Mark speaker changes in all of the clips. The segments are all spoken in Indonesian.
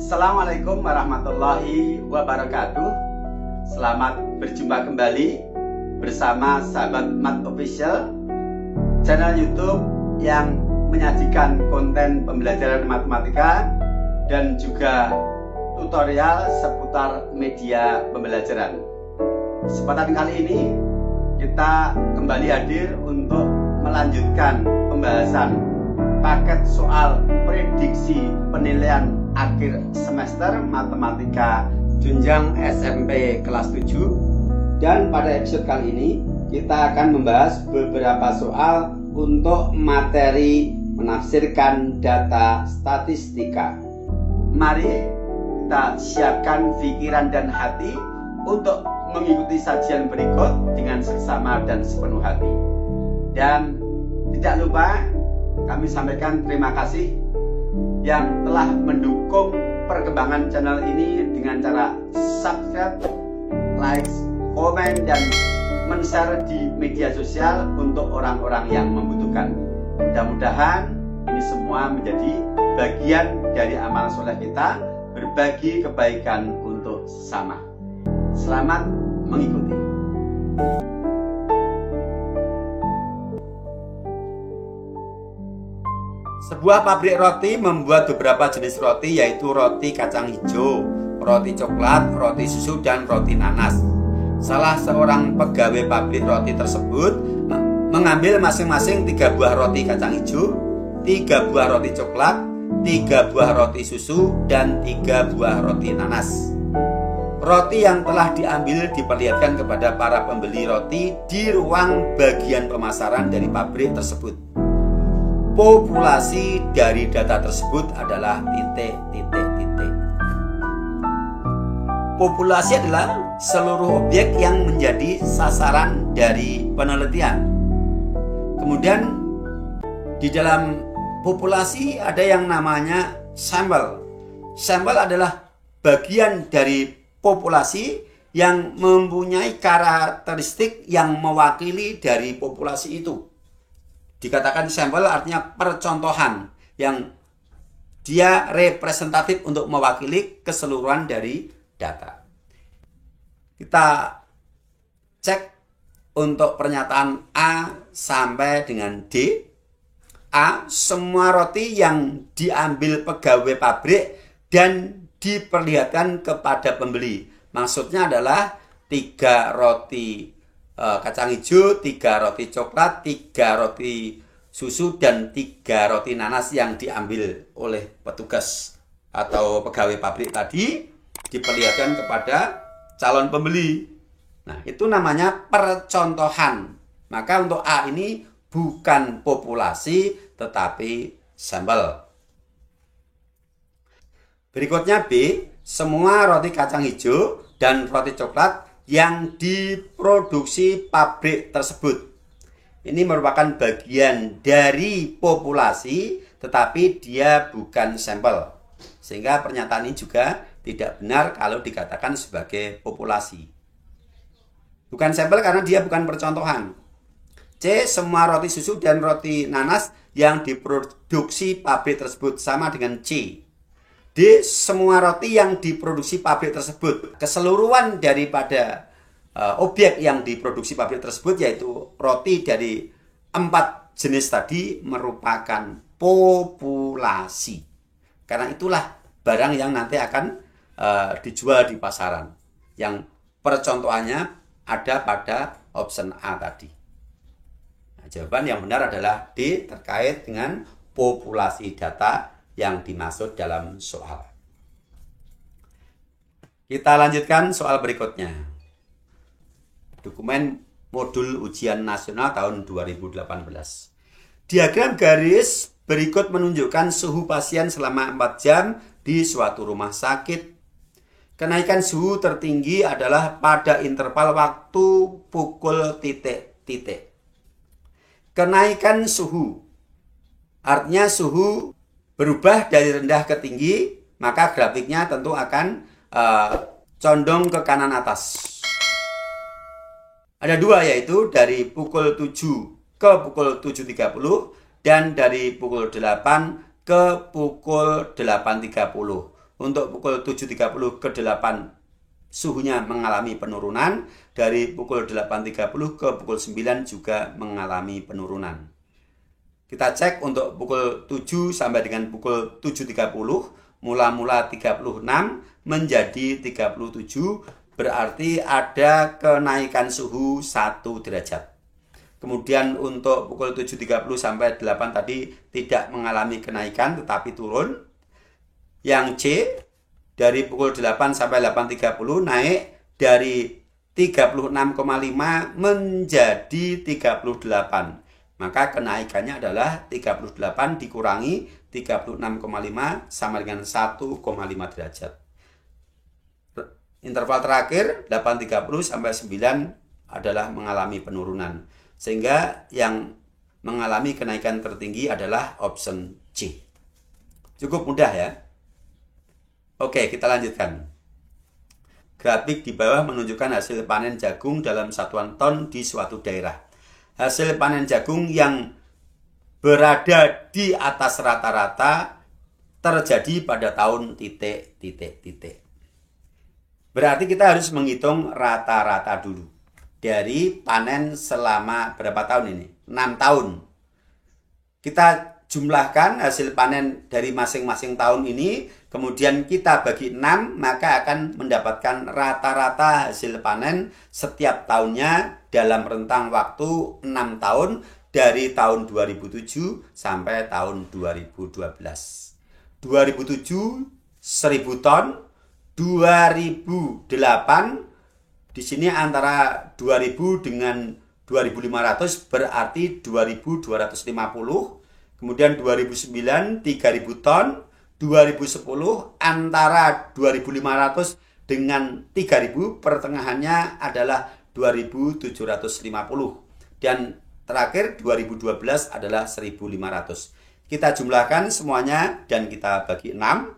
Speaker 1: Assalamualaikum warahmatullahi wabarakatuh. Selamat berjumpa kembali bersama sahabat Mat Official, channel YouTube yang menyajikan konten pembelajaran matematika dan juga tutorial seputar media pembelajaran. Kesempatan kali ini kita kembali hadir untuk melanjutkan pembahasan paket soal prediksi penilaian akhir semester matematika jenjang SMP kelas 7. Dan pada episode kali ini kita akan membahas beberapa soal untuk materi menafsirkan data statistika. Mari kita siapkan pikiran dan hati untuk mengikuti sajian berikut dengan seksama dan sepenuh hati. Dan tidak lupa kami sampaikan terima kasih yang telah mendukung perkembangan channel ini dengan cara subscribe, like, komen, dan men-share di media sosial untuk orang-orang yang membutuhkan. Mudah-mudahan ini semua menjadi bagian dari amal soleh kita, berbagi kebaikan untuk sesama. Selamat mengikuti. Sebuah pabrik roti membuat beberapa jenis roti, yaitu roti kacang hijau, roti coklat, roti susu, dan roti nanas. Salah seorang pegawai pabrik roti tersebut mengambil masing-masing 3 buah roti kacang hijau, 3 buah roti coklat, 3 buah roti susu, dan 3 buah roti nanas. Roti yang telah diambil diperlihatkan kepada para pembeli roti di ruang bagian pemasaran dari pabrik tersebut. Populasi dari data tersebut adalah titik. Populasi adalah seluruh objek yang menjadi sasaran dari penelitian. Kemudian di dalam populasi ada yang namanya sampel. Sampel adalah bagian dari populasi yang mempunyai karakteristik yang mewakili dari populasi itu. Dikatakan sampel artinya percontohan yang dia representatif untuk mewakili keseluruhan dari data. Kita cek untuk pernyataan A sampai dengan D. A, semua roti yang diambil pegawai pabrik dan diperlihatkan kepada pembeli. Maksudnya adalah 3 roti kacang hijau, 3 roti coklat, 3 roti susu, dan 3 roti nanas yang diambil oleh petugas atau pegawai pabrik tadi diperlihatkan kepada calon pembeli. Nah, itu namanya percontohan. Maka untuk A ini bukan populasi tetapi sampel. Berikutnya B, semua roti kacang hijau dan roti coklat yang diproduksi pabrik tersebut. Ini merupakan bagian dari populasi, tetapi dia bukan sampel. Sehingga pernyataan ini juga tidak benar kalau dikatakan sebagai populasi. Bukan sampel karena dia bukan percontohan. C, semua roti susu dan roti nanas yang diproduksi pabrik tersebut, sama dengan C. D, semua roti yang diproduksi pabrik tersebut. Keseluruhan daripada objek yang diproduksi pabrik tersebut, yaitu roti dari 4 jenis tadi, merupakan populasi. Karena itulah barang yang nanti akan dijual di pasaran. Yang percontohannya ada pada option A tadi. Nah, jawaban yang benar adalah D, terkait dengan populasi data yang dimaksud dalam soal. Kita lanjutkan soal berikutnya. Dokumen modul ujian nasional tahun 2018. Diagram garis berikut menunjukkan suhu pasien selama 4 jam di suatu rumah sakit. Kenaikan suhu tertinggi adalah pada interval waktu pukul titik-titik. Kenaikan suhu artinya suhu berubah dari rendah ke tinggi, maka grafiknya tentu akan condong ke kanan atas. Ada 2, yaitu dari pukul 7 ke pukul 7.30 dan dari pukul 8 ke pukul 8.30. untuk pukul 7.30 ke 8 suhunya mengalami penurunan, dari pukul 8.30 ke pukul 9 juga mengalami penurunan. Kita cek untuk pukul 7 sampai dengan pukul 7.30, mula-mula 36 menjadi 37, berarti ada kenaikan suhu 1 derajat. Kemudian untuk pukul 7.30 sampai 8 tadi tidak mengalami kenaikan tetapi turun. Yang C dari pukul 8 sampai 8.30 naik dari 36,5 menjadi 38. Maka kenaikannya adalah 38 dikurangi 36,5 sama dengan 1,5 derajat. Interval terakhir 8.30 sampai 9 adalah mengalami penurunan. Sehingga yang mengalami kenaikan tertinggi adalah option C. Cukup mudah ya. Oke, kita lanjutkan. Grafik di bawah menunjukkan hasil panen jagung dalam satuan ton di suatu daerah. Hasil panen jagung yang berada di atas rata-rata terjadi pada tahun titik. Berarti kita harus menghitung rata-rata dulu. Dari panen selama berapa tahun ini? 6 tahun. Kita jumlahkan hasil panen dari masing-masing tahun ini, kemudian kita bagi 6, maka akan mendapatkan rata-rata hasil panen setiap tahunnya dalam rentang waktu 6 tahun dari tahun 2007 sampai tahun 2012. 2007 1000 ton, 2008 di sini antara 2000 dengan 2500 berarti 2250. Kemudian 2009 3000 ton, 2010 antara 2500 dengan 3000, pertengahannya adalah 2750. Dan terakhir 2012 adalah 1500. Kita jumlahkan semuanya dan kita bagi 6.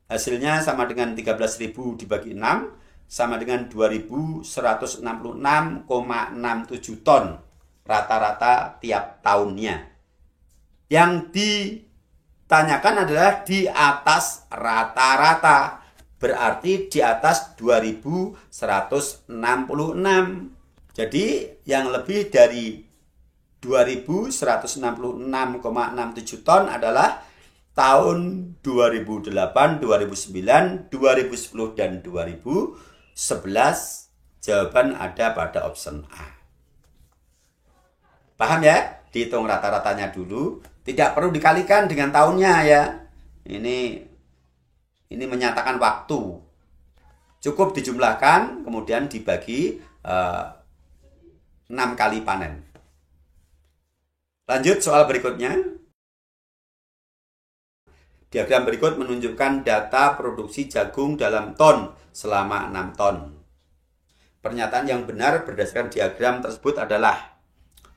Speaker 1: Hasilnya sama dengan 13.000 dibagi 6 sama dengan 2166,67 ton rata-rata tiap tahunnya. Yang ditanyakan adalah di atas rata-rata, berarti di atas 2166. Jadi yang lebih dari 2166,67 ton adalah tahun 2008, 2009, 2010, dan 2011. Jawaban ada pada option A. Paham ya? Dihitung rata-ratanya dulu. Tidak perlu dikalikan dengan tahunnya ya. Ini menyatakan waktu. Cukup dijumlahkan, kemudian dibagi 6 kali panen. Lanjut soal berikutnya. Diagram berikut menunjukkan data produksi jagung dalam ton selama 6 ton. Pernyataan yang benar berdasarkan diagram tersebut adalah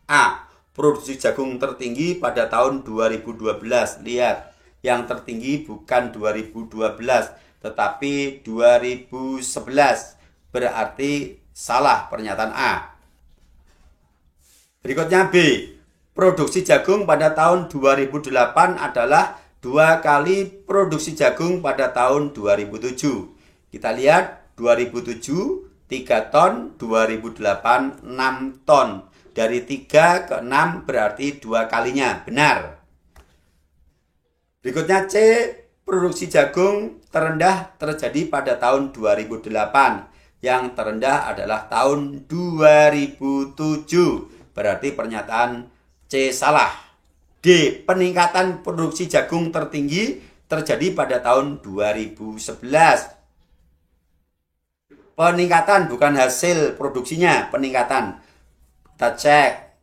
Speaker 1: A. Produksi jagung tertinggi pada tahun 2012. Lihat, yang tertinggi bukan 2012, tetapi 2011. Berarti salah pernyataan A. Berikutnya B. Produksi jagung pada tahun 2008 adalah 2 kali produksi jagung pada tahun 2007. Kita lihat 2007 3 ton, 2008 6 ton. Dari 3 ke 6 berarti 2 kalinya. Benar. Berikutnya C. Produksi jagung terendah terjadi pada tahun 2008. Yang terendah adalah tahun 2007. Berarti pernyataan C salah. D. Peningkatan produksi jagung tertinggi terjadi pada tahun 2011. Peningkatan bukan hasil produksinya, peningkatan. Kita cek.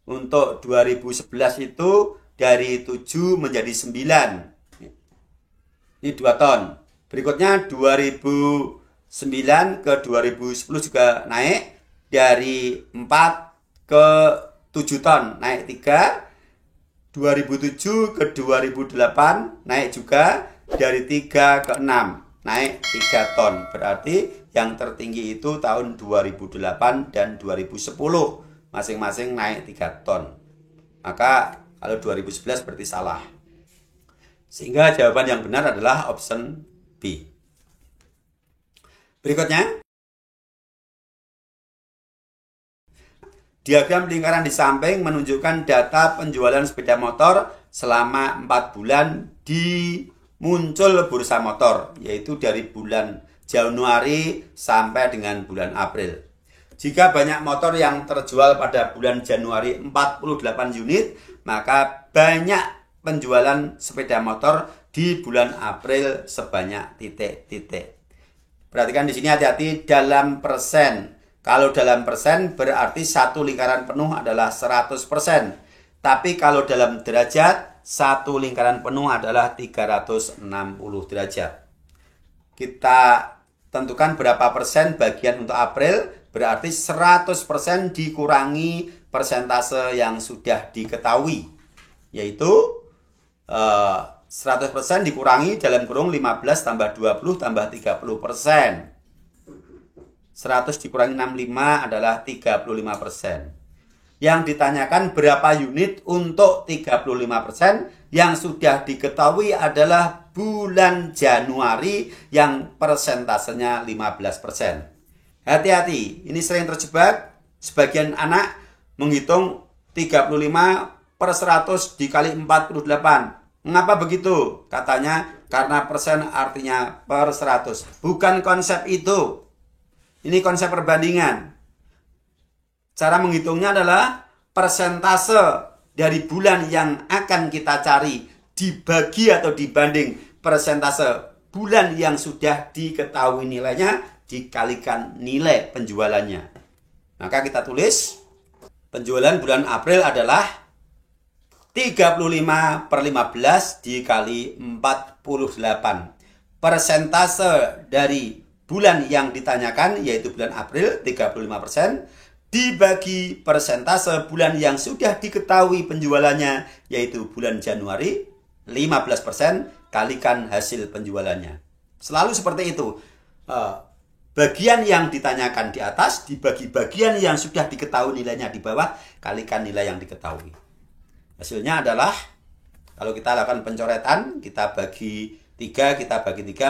Speaker 1: Untuk 2011 itu dari 7 menjadi 9. Ini 2 ton. Berikutnya 2009 ke 2010 juga naik dari 4 ke 7 ton, naik 3. 2007 ke 2008 naik juga dari 3 ke 6, naik 3 ton. Berarti yang tertinggi itu tahun 2008 dan 2010, masing-masing naik 3 ton. Maka kalau 2011 berarti salah. Sehingga jawaban yang benar adalah option B. Berikutnya, diagram lingkaran di samping menunjukkan data penjualan sepeda motor selama 4 bulan di muncul bursa motor, yaitu dari bulan Januari sampai dengan bulan April. Jika banyak motor yang terjual pada bulan Januari 48 unit, maka banyak penjualan sepeda motor di bulan April sebanyak titik-titik. Perhatikan di sini hati-hati dalam persen. Kalau dalam persen berarti satu lingkaran penuh adalah 100%. Tapi kalau dalam derajat, satu lingkaran penuh adalah 360 derajat. Kita tentukan berapa persen bagian untuk April, berarti 100% dikurangi persentase yang sudah diketahui. Yaitu 100% dikurangi dalam kurung 15 tambah 20 tambah 30%. 100 dikurangi 65 adalah 35%. Yang ditanyakan berapa unit untuk 35%, yang sudah diketahui adalah bulan Januari yang persentasenya 15%. Hati-hati, ini sering terjebak. Sebagian anak menghitung 35/100 dikali 48. Mengapa begitu? Katanya karena persen artinya per 100. Bukan konsep itu. Ini konsep perbandingan. Cara menghitungnya adalah persentase dari bulan yang akan kita cari dibagi atau dibanding persentase bulan yang sudah diketahui nilainya dikalikan nilai penjualannya. Maka kita tulis penjualan bulan April adalah 35/15 dikali 48. Persentase dari bulan yang ditanyakan yaitu bulan April 35% dibagi persentase bulan yang sudah diketahui penjualannya yaitu bulan Januari 15%, kalikan hasil penjualannya. Selalu seperti itu. Bagian yang ditanyakan di atas dibagi bagian yang sudah diketahui nilainya di bawah, kalikan nilai yang diketahui. Hasilnya adalah, kalau kita lakukan pencoretan, kita bagi 3,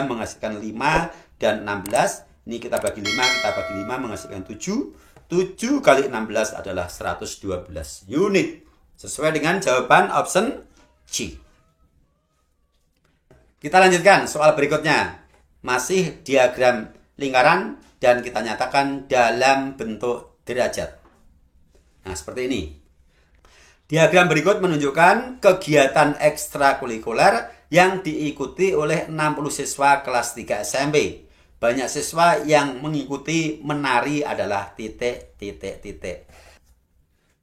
Speaker 1: menghasilkan 5 dan 16. Ini kita bagi 5, menghasilkan 7. 7 kali 16 adalah 112 unit. Sesuai dengan jawaban option C. Kita lanjutkan soal berikutnya. Masih diagram lingkaran dan kita nyatakan dalam bentuk derajat. Nah, seperti ini. Diagram berikut menunjukkan kegiatan ekstrakurikuler yang diikuti oleh 60 siswa kelas 3 SMP. Banyak siswa yang mengikuti menari adalah titik.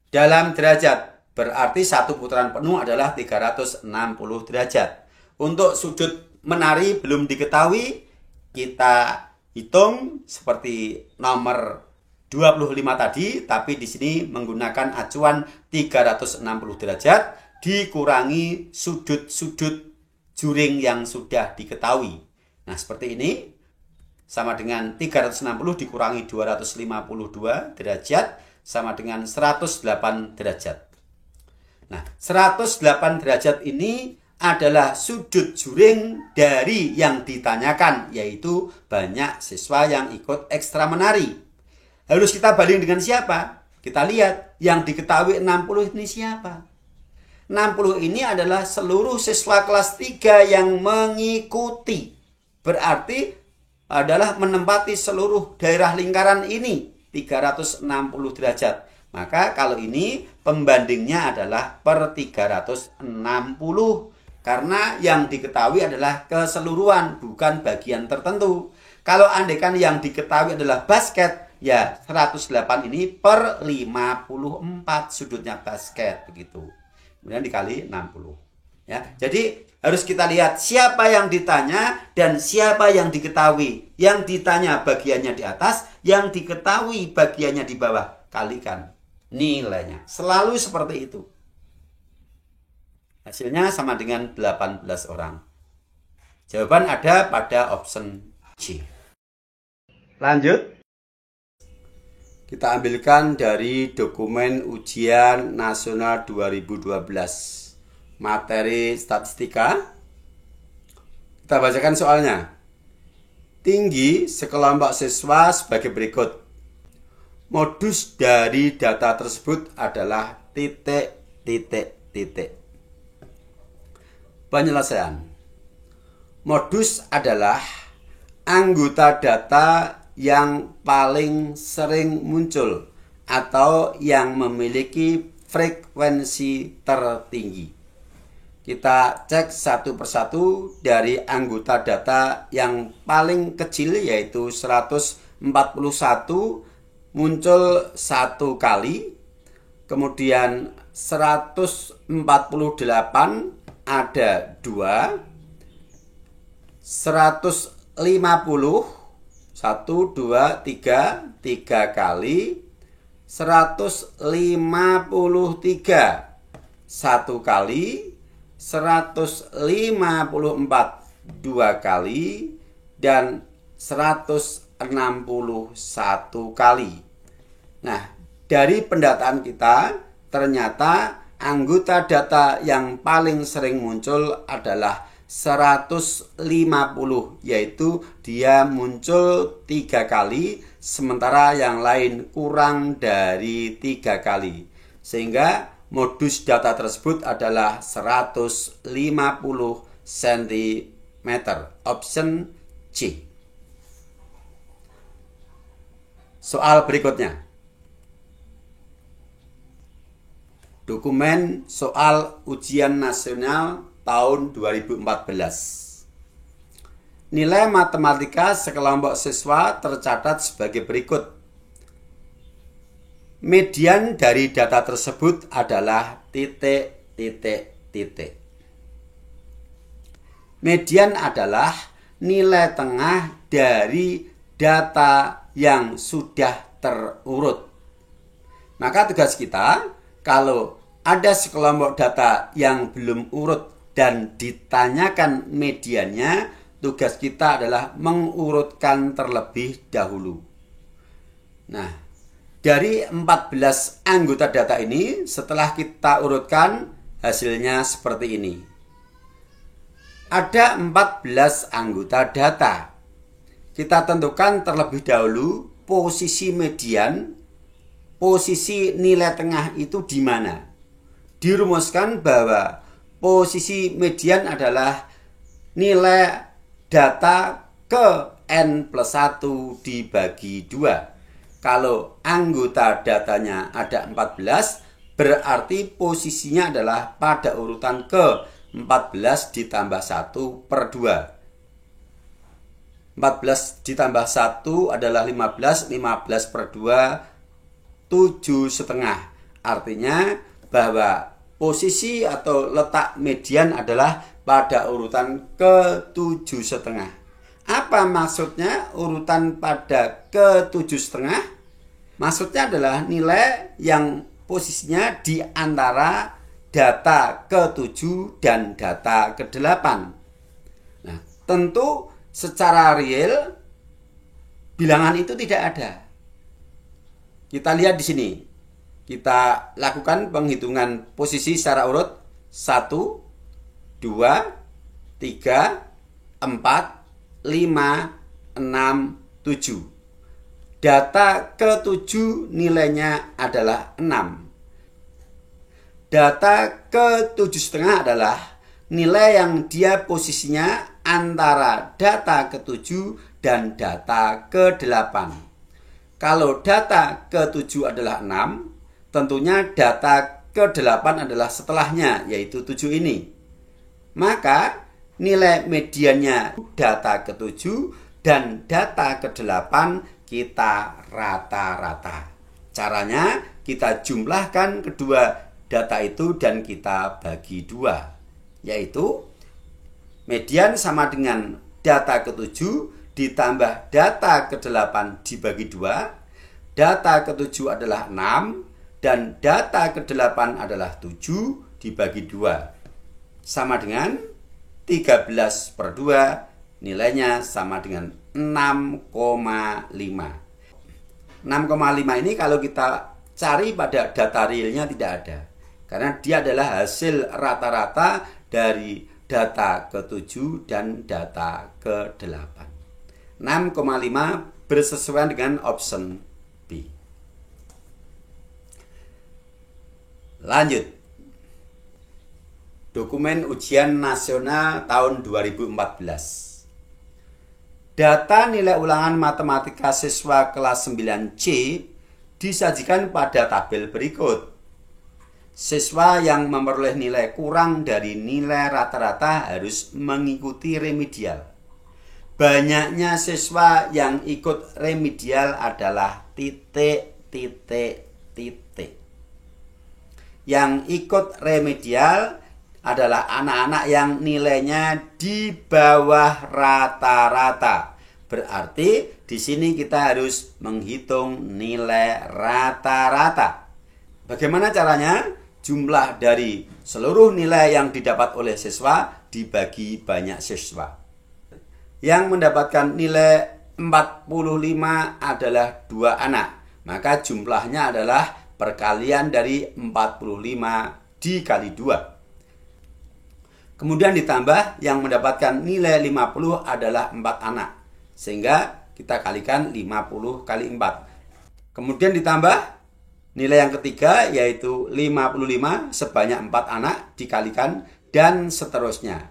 Speaker 1: Dalam derajat, berarti satu putaran penuh adalah 360 derajat. Untuk sudut menari belum diketahui, kita hitung seperti nomor 25 tadi, tapi di sini menggunakan acuan 360 derajat dikurangi sudut-sudut juring yang sudah diketahui. Nah, seperti ini sama dengan 360 dikurangi 252 derajat sama dengan 108 derajat. Nah, 108 derajat ini adalah sudut juring dari yang ditanyakan, yaitu banyak siswa yang ikut ekstra menari. Harus kita banding dengan siapa? Kita lihat yang diketahui 60 ini siapa? 60 ini adalah seluruh siswa kelas 3 yang mengikuti. Berarti adalah menempati seluruh daerah lingkaran ini 360 derajat. Maka kalau ini pembandingnya adalah per 360. Karena yang diketahui adalah keseluruhan, bukan bagian tertentu. Kalau andaikan yang diketahui adalah basket, ya 108 ini per 54 sudutnya basket begitu. Kemudian dikali 60. Ya, jadi harus kita lihat siapa yang ditanya dan siapa yang diketahui. Yang ditanya bagiannya di atas, yang diketahui bagiannya di bawah. Kalikan nilainya. Selalu seperti itu. Hasilnya sama dengan 18 orang. Jawaban ada pada option C. Lanjut. Kita ambilkan dari dokumen ujian nasional 2012. Materi statistika Kita bacakan soalnya. Tinggi sekelompok siswa sebagai berikut. Modus dari data tersebut adalah titik, titik, titik. Penyelesaian. Modus adalah anggota data yang paling sering muncul atau yang memiliki frekuensi tertinggi. Kita cek satu persatu dari anggota data yang paling kecil yaitu 141 muncul 1 kali. Kemudian 148 ada 2. 150 1, 2, 3 kali. 153 1 kali. 154 2 kali dan 161 kali. Nah, dari pendataan kita ternyata anggota data yang paling sering muncul adalah 150, yaitu dia muncul 3 kali sementara yang lain kurang dari 3 kali. Sehingga modus data tersebut adalah 150 cm. Option C. Soal berikutnya. Dokumen soal ujian nasional tahun 2014. Nilai matematika sekelompok siswa tercatat sebagai berikut. Median dari data tersebut adalah titik, titik, titik. Median adalah nilai tengah dari data yang sudah terurut. Maka tugas kita, kalau ada sekelompok data yang belum urut dan ditanyakan mediannya, tugas kita adalah mengurutkan terlebih dahulu. Nah, dari 14 anggota data ini, setelah kita urutkan, hasilnya seperti ini. Ada 14 anggota data. Kita tentukan terlebih dahulu posisi median, posisi nilai tengah itu di mana. Dirumuskan bahwa posisi median adalah nilai data ke N+1 dibagi 2. Kalau anggota datanya ada 14, berarti posisinya adalah pada urutan ke 14 ditambah 1 per 2. 14 ditambah 1 adalah 15, 15 per 2, 7,5. Artinya bahwa posisi atau letak median adalah pada urutan ke 7,5. Apa maksudnya urutan pada ke 7,5? Maksudnya adalah nilai yang posisinya di antara data ke-7 dan data ke-8. Nah, tentu secara real bilangan itu tidak ada. Kita lihat di sini. Kita lakukan penghitungan posisi secara urut 1, 2, 3, 4, 5, 6, 7. Data ke-7 nilainya adalah 6. Data ke-7,5 adalah nilai yang dia posisinya antara data ke-7 dan data ke-8. Kalau data ke-7 adalah 6, tentunya data ke-8 adalah setelahnya, yaitu 7 ini. Maka nilai mediannya data ke-7 dan data ke-8 kita rata-rata. Caranya kita jumlahkan kedua data itu dan kita bagi 2. Yaitu median sama dengan data ke-7 ditambah data ke-8 dibagi 2. Data ke-7 adalah 6 dan data ke-8 adalah 7 dibagi 2. Sama dengan 13 per 2, nilainya sama dengan 6,5. 6,5 ini kalau kita cari pada data realnya tidak ada. Karena dia adalah hasil rata-rata dari data ke-7, dan data ke-8. 6,5 bersesuaian dengan option B. Lanjut. Dokumen ujian nasional tahun 2014. Data nilai ulangan matematika siswa kelas 9C disajikan pada tabel berikut. Siswa yang memperoleh nilai kurang dari nilai rata-rata harus mengikuti remedial. Banyaknya siswa yang ikut remedial adalah titik. Yang ikut remedial adalah anak-anak yang nilainya di bawah rata-rata. Berarti di sini kita harus menghitung nilai rata-rata. Bagaimana caranya? Jumlah dari seluruh nilai yang didapat oleh siswa dibagi banyak siswa. Yang mendapatkan nilai 45 adalah 2 anak. Maka jumlahnya adalah perkalian dari 45 dikali 2. Kemudian ditambah yang mendapatkan nilai 50 adalah 4 anak. Sehingga kita kalikan 50 kali 4. Kemudian ditambah nilai yang ketiga yaitu 55 sebanyak 4 anak dikalikan dan seterusnya.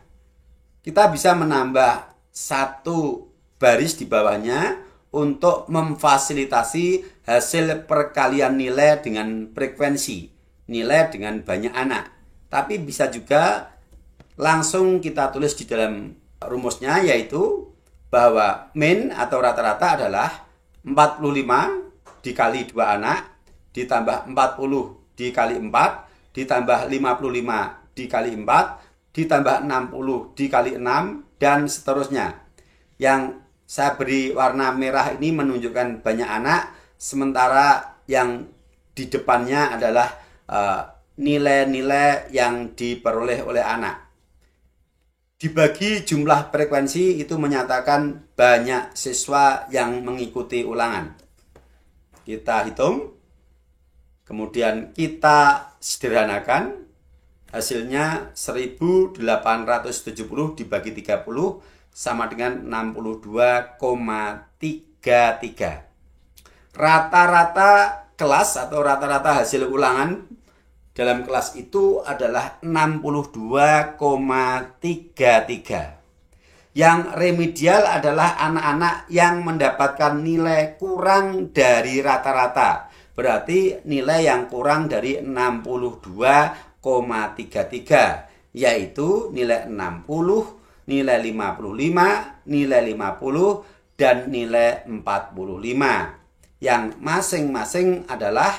Speaker 1: Kita bisa menambah satu baris di bawahnya untuk memfasilitasi hasil perkalian nilai dengan frekuensi, nilai dengan banyak anak. Tapi bisa juga langsung kita tulis di dalam rumusnya yaitu bahwa min atau rata-rata adalah 45 dikali 2 anak ditambah 40 dikali 4, ditambah 55 dikali 4, ditambah 60 dikali 6, dan seterusnya. Yang saya beri warna merah ini menunjukkan banyak anak, sementara yang di depannya adalah nilai-nilai yang diperoleh oleh anak. Dibagi jumlah frekuensi itu menyatakan banyak siswa yang mengikuti ulangan. Kita hitung. Kemudian kita sederhanakan, hasilnya 1870 dibagi 30 sama dengan 62,33. Rata-rata kelas atau rata-rata hasil ulangan dalam kelas itu adalah 62,33. Yang remedial adalah anak-anak yang mendapatkan nilai kurang dari rata-rata. Berarti nilai yang kurang dari 62,33, yaitu nilai 60, nilai 55, nilai 50, dan nilai 45. Yang masing-masing adalah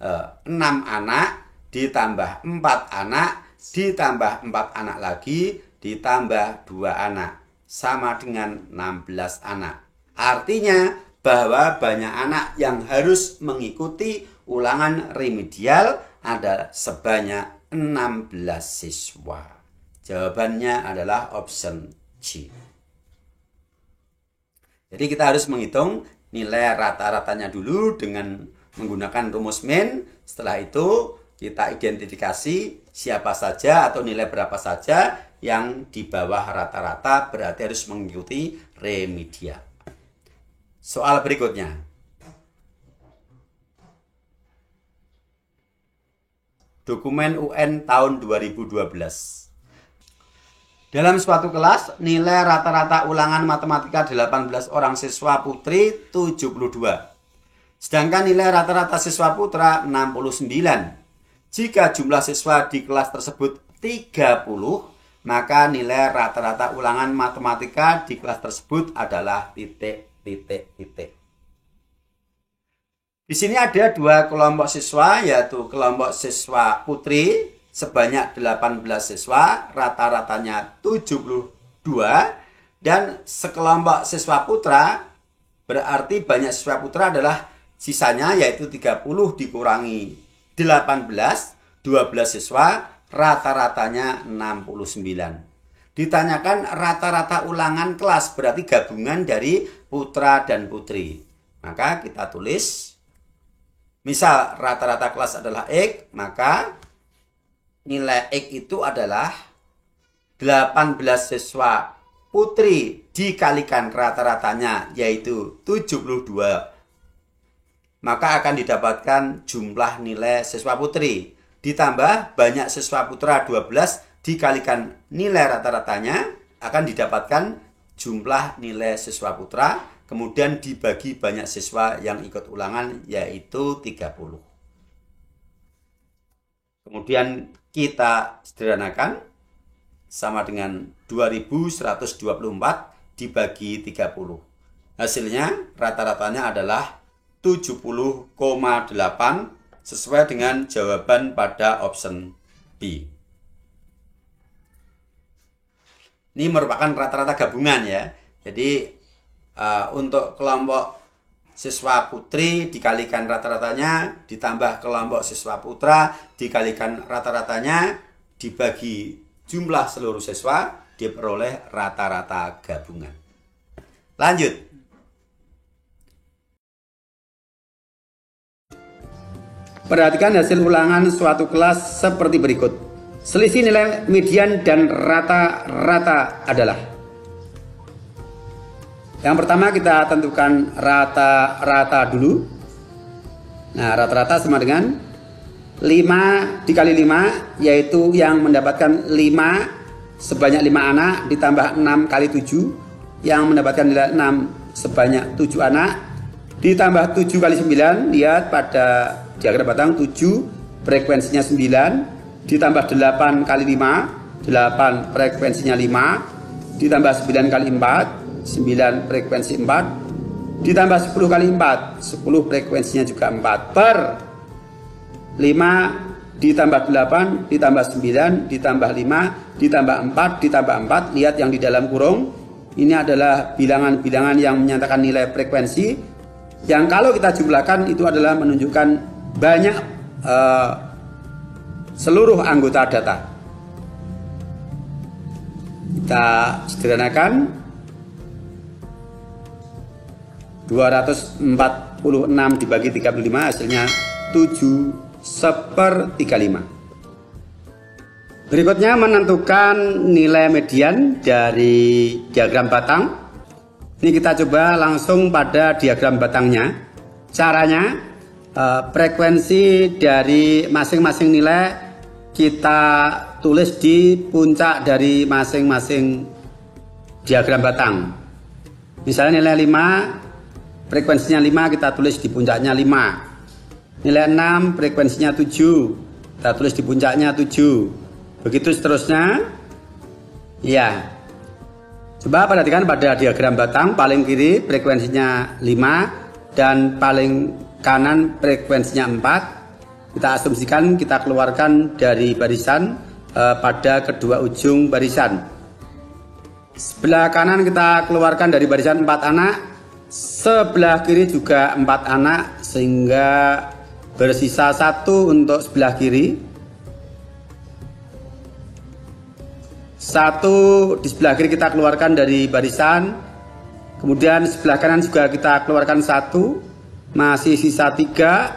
Speaker 1: 6 anak ditambah 4 anak ditambah 4 anak lagi ditambah 2 anak sama dengan 16 anak. Artinya bahwa banyak anak yang harus mengikuti ulangan remedial ada sebanyak 16 siswa. Jawabannya adalah option C. Jadi kita harus menghitung nilai rata-ratanya dulu dengan menggunakan rumus min. Setelah itu kita identifikasi siapa saja atau nilai berapa saja yang di bawah rata-rata, berarti harus mengikuti remedial. Soal berikutnya. Dokumen UN tahun 2012. Dalam suatu kelas, nilai rata-rata ulangan matematika 18 orang siswa putri 72. Sedangkan nilai rata-rata siswa putra 69. Jika jumlah siswa di kelas tersebut 30, maka nilai rata-rata ulangan matematika di kelas tersebut adalah titik. Di sini ada 2 kelompok siswa, yaitu kelompok siswa putri sebanyak 18 siswa, rata-ratanya 72, dan sekelompok siswa putra, berarti banyak siswa putra adalah sisanya yaitu 30 dikurangi 18, 12 siswa, rata-ratanya 69. Ditanyakan rata-rata ulangan kelas, berarti gabungan dari putra dan putri. Maka kita tulis, misal rata-rata kelas adalah X, maka nilai X itu adalah 18 siswa putri dikalikan rata-ratanya yaitu 72, maka akan didapatkan jumlah nilai siswa putri. Ditambah banyak siswa putra 12 dikalikan nilai rata-ratanya akan didapatkan jumlah nilai siswa putra. Kemudian dibagi banyak siswa yang ikut ulangan yaitu 30. Kemudian kita sederhanakan sama dengan 2124 dibagi 30. Hasilnya rata-ratanya adalah 70,8 sesuai dengan jawaban pada option B. Ini merupakan rata-rata gabungan ya. Jadi untuk kelompok siswa putri dikalikan rata-ratanya, ditambah kelompok siswa putra dikalikan rata-ratanya, dibagi jumlah seluruh siswa, diperoleh rata-rata gabungan. Lanjut. Perhatikan hasil ulangan suatu kelas seperti berikut. Selisih nilai median dan rata-rata adalah. Yang pertama kita tentukan rata-rata dulu. Nah, rata-rata sama dengan 5 dikali 5, yaitu yang mendapatkan 5 sebanyak 5 anak ditambah 6 kali 7, yang mendapatkan nilai 6 sebanyak 7 anak, ditambah 7 kali 9, lihat pada diagram batang 7 frekuensinya 9, ditambah 8 kali 5, 8 frekuensinya 5, ditambah 9 kali 4, 9 frekuensi 4, ditambah 10 kali 4, 10 frekuensinya juga 4, per 5 ditambah 8 ditambah 9 ditambah 5 ditambah 4 ditambah 4. Lihat yang di dalam kurung, ini adalah bilangan-bilangan yang menyatakan nilai frekuensi, yang kalau kita jumlahkan itu adalah menunjukkan banyak seluruh anggota data. Kita sederhanakan. 246 dibagi 35 hasilnya 7/35. Berikutnya menentukan nilai median dari diagram batang. Ini kita coba langsung pada diagram batangnya. Caranya frekuensi dari masing-masing nilai kita tulis di puncak dari masing-masing diagram batang. Misalnya nilai 5, frekuensinya 5 kita tulis di puncaknya 5. Nilai 6 frekuensinya 7, kita tulis di puncaknya 7. Begitu seterusnya. Ya. Coba perhatikan pada diagram batang, paling kiri frekuensinya 5 dan paling kanan frekuensinya 4. Kita asumsikan kita keluarkan dari barisan pada kedua ujung barisan. Sebelah kanan kita keluarkan dari barisan 4 anak. Sebelah kiri juga 4 anak, sehingga bersisa 1 untuk sebelah kiri. 1 di sebelah kiri kita keluarkan dari barisan. Kemudian sebelah kanan juga kita keluarkan 1, masih sisa 3.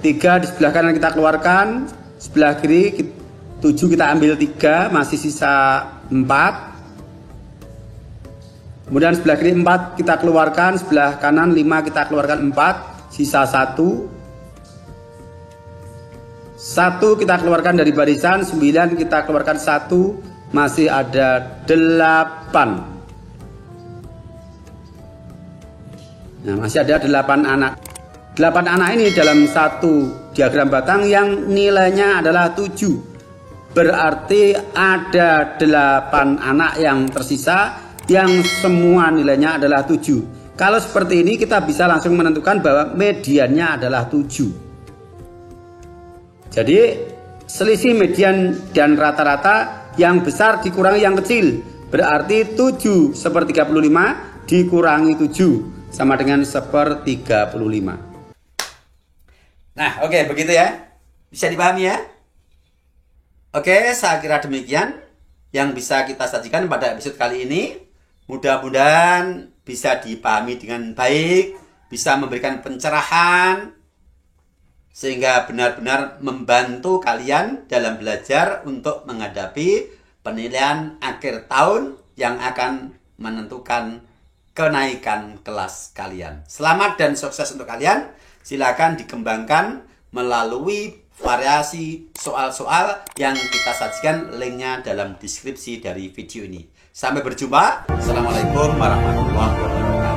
Speaker 1: 3 di sebelah kanan kita keluarkan, sebelah kiri 7 kita ambil 3, masih sisa 4. Kemudian sebelah kiri 4 kita keluarkan, sebelah kanan 5 kita keluarkan 4, sisa 1. 1 kita keluarkan dari barisan, 9 kita keluarkan 1, masih ada 8. Nah, masih ada 8 anak. 8 anak ini dalam satu diagram batang yang nilainya adalah 7. Berarti ada 8 anak yang tersisa yang semua nilainya adalah 7. Kalau seperti ini kita bisa langsung menentukan bahwa mediannya adalah 7. Jadi selisih median dan rata-rata yang besar dikurangi yang kecil. Berarti 7/35 dikurangi 7 sama dengan 1/35. Nah, oke, begitu ya. Bisa dipahami ya? Oke, saya kira demikian yang bisa kita sajikan pada episode kali ini. Mudah-mudahan bisa dipahami dengan baik, bisa memberikan pencerahan. sehingga benar-benar membantu kalian dalam belajar untuk menghadapi penilaian akhir tahun yang akan menentukan kenaikan kelas kalian. Selamat dan sukses untuk kalian. Silakan dikembangkan melalui variasi soal-soal yang kita sajikan, linknya dalam deskripsi dari video ini. Sampai berjumpa. Assalamualaikum warahmatullahi wabarakatuh.